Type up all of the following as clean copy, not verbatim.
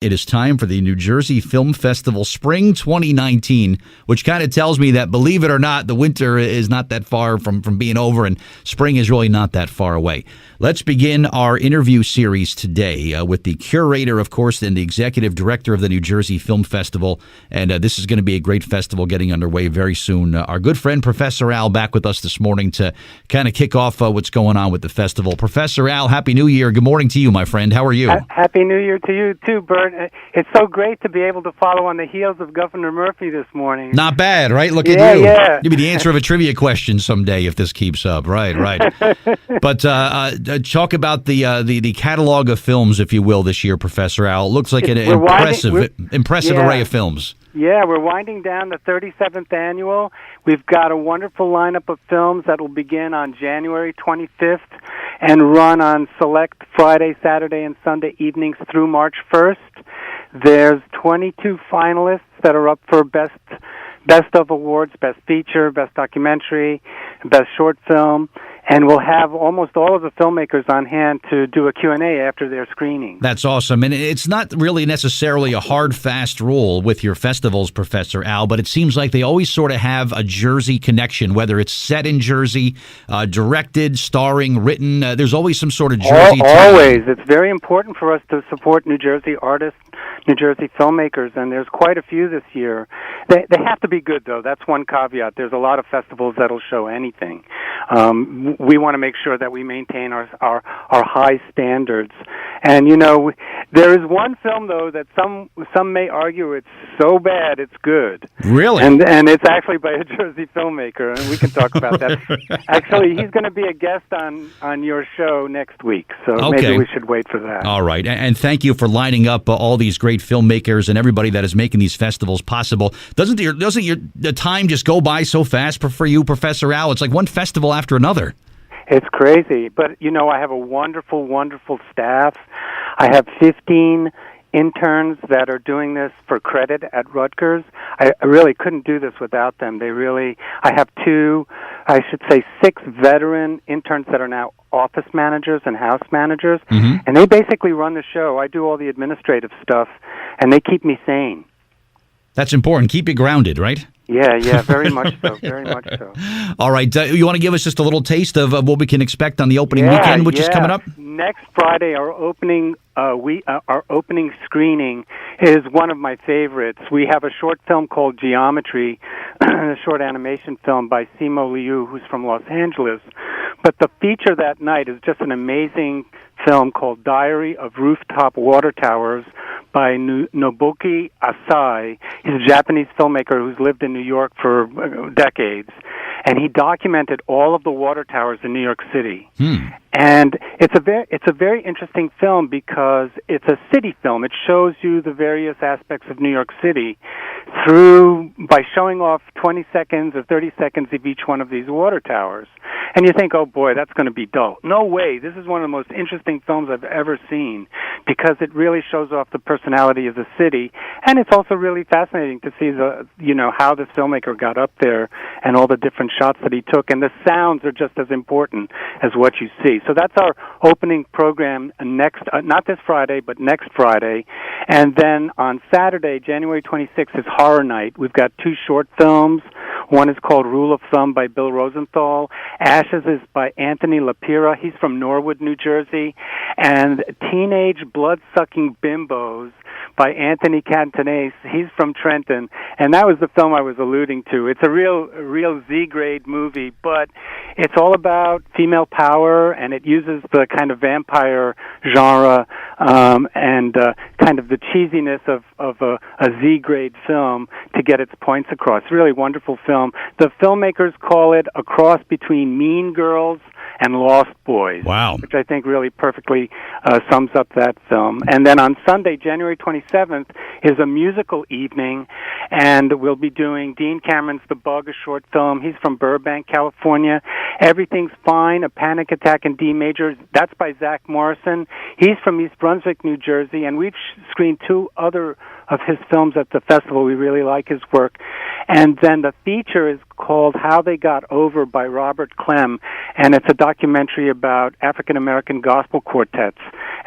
It is time for the New Jersey Film Festival Spring 2019, which kind of tells me that, believe it or not, the winter is not that far from being over, and spring is really not that far away. Let's begin our interview series today with the curator, of course, and the executive director of the New Jersey Film Festival. And this is going to be a great festival getting underway very soon. Our good friend, Professor Al, back with us this morning to kind of kick off what's going on with the festival. Professor Al, Happy New Year. Good morning to you, my friend. How are you? Happy New Year to you, too, Bert. It's so great to be able to follow on the heels of Governor Murphy this morning. Not bad, right? Look at you. Yeah. You'll be the answer of a trivia question someday if this keeps up. Right. But talk about the catalog of films, if you will, this year, Professor Al. It looks like an impressive array of films. Yeah, we're winding down the 37th annual. We've got a wonderful lineup of films that will begin on January 25th and run on select Friday, Saturday, and Sunday evenings through March 1st. There's 22 finalists that are up for Best of Awards, Best Feature, Best Documentary, Best Short Film. And we'll have almost all of the filmmakers on hand to do a Q&A after their screening. That's awesome. And it's not really necessarily a hard, fast rule with your festivals, Professor Al, but it seems like they always sort of have a Jersey connection, whether it's set in Jersey, directed, starring, written. There's always some sort of Jersey Always. It's very important for us to support New Jersey artists, New Jersey filmmakers, and there's quite a few this year. They have to be good, though. That's one caveat. There's a lot of festivals that'll show anything. We want to make sure that we maintain our high standards. And, there is one film, though, that some may argue it's so bad it's good. Really? And it's actually by a Jersey filmmaker, and we can talk about that. Actually, he's going to be a guest on your show next week, so maybe we should wait for that. All right. And thank you for lining up all these great filmmakers and everybody that is making these festivals possible. Doesn't the time just go by so fast for you, Professor Al? It's like one festival after another. It's crazy, but I have a wonderful, wonderful staff. I have 15 interns that are doing this for credit at Rutgers. I really couldn't do this without them. I have 6 veteran interns that are now office managers and house managers, and they basically run the show. I do all the administrative stuff, and they keep me sane. That's important. Keep you grounded, right? Yeah, very much so, very much so. All right, you want to give us just a little taste of what we can expect on the opening weekend, which is coming up? Next Friday, our opening screening is one of my favorites. We have a short film called Geometry, a short animation film by Simo Liu, who's from Los Angeles. But the feature that night is just an amazing film called Diary of Rooftop Water Towers by Nobuki Asai. He's a Japanese filmmaker who's lived in New York for decades, and he documented all of the water towers in New York City. And it's a very interesting film because it's a city film. It shows you the various aspects of New York City by showing off 20 seconds or 30 seconds of each one of these water towers. And you think, oh boy, that's going to be dull. No way. This is one of the most interesting films I've ever seen because it really shows off the personality of the city, and it's also really fascinating to see how this filmmaker got up there and all the different shots that he took, and the sounds are just as important as what you see. So that's our opening program not this Friday, but next Friday. And then on Saturday, January 26th, is Horror Night. We've got 2 short films. One is called Rule of Thumb by Bill Rosenthal. Ashes is by Anthony Lapira. He's from Norwood, New Jersey. And Teenage Blood-Sucking Bimbos by Anthony Cantonese. He's from Trenton. And that was the film I was alluding to. It's a real Z-grade movie, but it's all about female power, and it uses the kind of vampire genre and kind of the cheesiness of a Z-grade film to get its points across. Really wonderful film. The filmmakers call it a cross between Mean Girls and Lost Boys. Wow. Which I think really perfectly sums up that film. And then on Sunday, January 27th, is a musical evening, and we'll be doing Dean Cameron's The Bug, a short film. He's from Burbank, California. Everything's Fine, A Panic Attack in D Major. That's by Zach Morrison. He's from East Brunswick, New Jersey, and we've screened 2 other of his films at the festival. We really like his work. And then the feature is called How They Got Over by Robert Clem, and it's a documentary about African-American gospel quartets.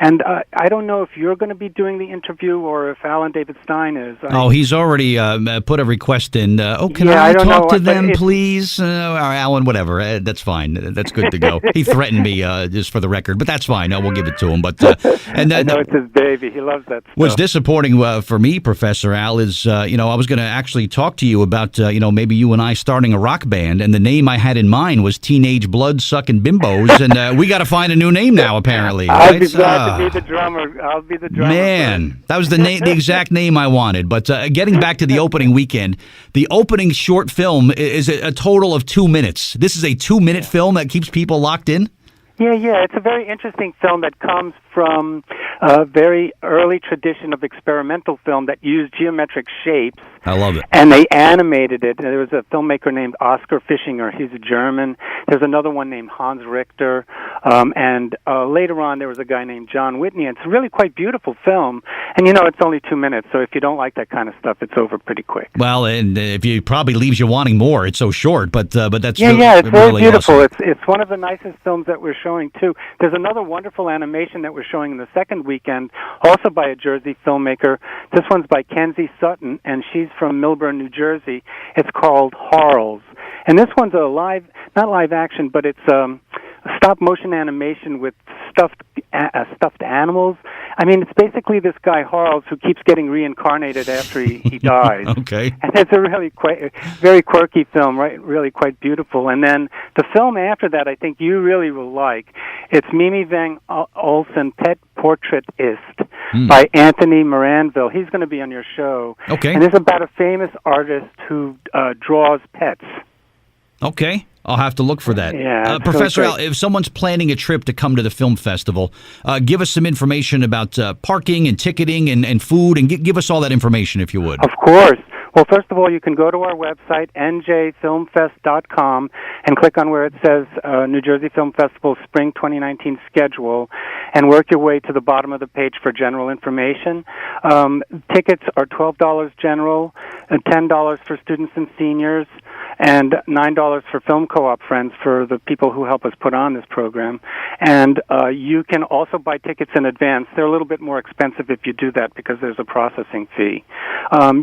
And I don't know if you're going to be doing the interview or if Alan David Stein is. He's already put a request in. Can Yeah, I don't talk know, to them, please? Or Alan, whatever. That's fine. That's good to go. He threatened me, just for the record, but that's fine. We'll give it to him. But and I know it's his baby. He loves that stuff. What's disappointing for me, Professor Al, is I was going to actually talk to you about maybe you and I starting a rock band, and the name I had in mind was Teenage Blood-Sucking Bimbos, and we got to find a new name now, apparently. I'll right? be glad to be the drummer. I'll be the drummer. Man, that was the exact name I wanted. But getting back to the opening weekend, the opening short film is a total of 2 minutes. This is a 2-minute film that keeps people locked in? Yeah. It's a very interesting film that comes from a very early tradition of experimental film that used geometric shapes. I love it. And they animated it. There was a filmmaker named Oskar Fischinger. He's a German. There's another one named Hans Richter. And later on, there was a guy named John Whitney. And it's a really quite beautiful film. And, it's only 2 minutes. So if you don't like that kind of stuff, it's over pretty quick. Well, and if you probably leaves you wanting more, it's so short. But that's it's very really beautiful. Awesome. It's one of the nicest films that we're showing, too. There's another wonderful animation that we're showing in the second weekend, also by a Jersey filmmaker. This one's by Kenzie Sutton, and she's from Millburn, New Jersey. It's called Harles. And this one's not live action, but it's a stop-motion animation with stuffed animals. I mean, it's basically this guy, Harles, who keeps getting reincarnated after he dies. Okay. And it's a really very quirky film, right? Really quite beautiful. And then the film after that, I think you really will like. It's Mimi Van Olsen, Pet Portraitist, by Anthony Moranville. He's going to be on your show. Okay. And it's about a famous artist who draws pets. Okay. I'll have to look for that. Yeah, Professor Al, if someone's planning a trip to come to the film festival, give us some information about parking and ticketing and food, and give us all that information if you would. Of course. Well, first of all, you can go to our website, njfilmfest.com, and click on where it says New Jersey Film Festival Spring 2019 schedule, and work your way to the bottom of the page for general information. Tickets are $12 general, $10 for students and seniors, and $9 for Film Co-op friends for the people who help us put on this program. And you can also buy tickets in advance. They're a little bit more expensive if you do that because there's a processing fee.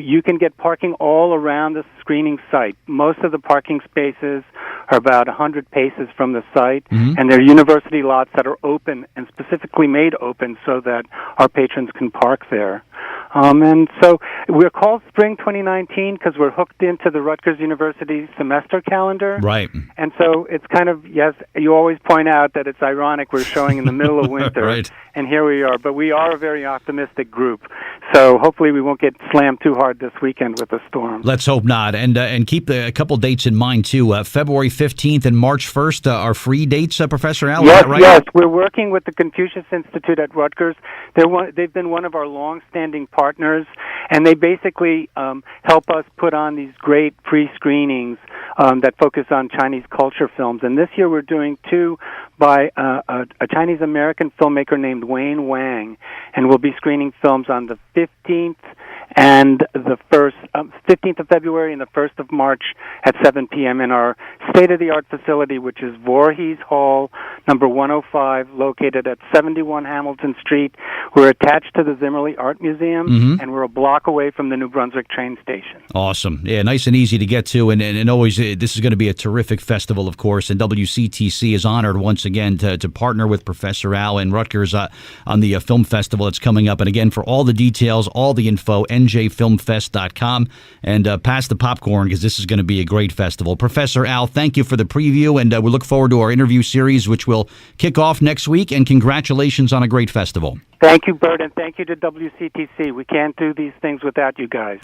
You can get parking all around the screening site. Most of the parking spaces are about 100 paces from the site, and they're university lots that are open and specifically made open so that our patrons can park there. And so we're called Spring 2019 because we're hooked into the Rutgers University semester calendar. Right. And so it's kind of, yes, you always point out that it's ironic we're showing in the middle of winter. Right. And here we are. But we are a very optimistic group. So hopefully we won't get slammed too hard this weekend with a storm. Let's hope not. And keep a couple dates in mind, too. February 15th and March 1st are free dates, Professor Al? Yes, right? yes. We're working with the Confucius Institute at Rutgers. They've been one of our long-standing partners, and they basically help us put on these great pre-screenings that focus on Chinese culture films. And this year we're doing two by a Chinese-American filmmaker named Wayne Wang, and we'll be screening films on the 15th and the 15th of February and the 1st of March at 7 p.m. in our state-of-the-art facility, which is Voorhees Hall, number 105, located at 71 Hamilton Street. We're attached to the Zimmerle Art Museum, and we're a block away from the New Brunswick train station. Awesome. Yeah, nice and easy to get to, and always this is going to be a terrific festival, of course, and WCTC is honored once again to partner with Professor Al and Rutgers on the film festival that's coming up. And again, for all the details, all the info, njfilmfest.com, and pass the popcorn because this is going to be a great festival. Professor Al, thank you for the preview, and we look forward to our interview series, which will kick off next week, and congratulations on a great festival. Thank you, Bert, and thank you to WCTC. We can't do these things without you guys.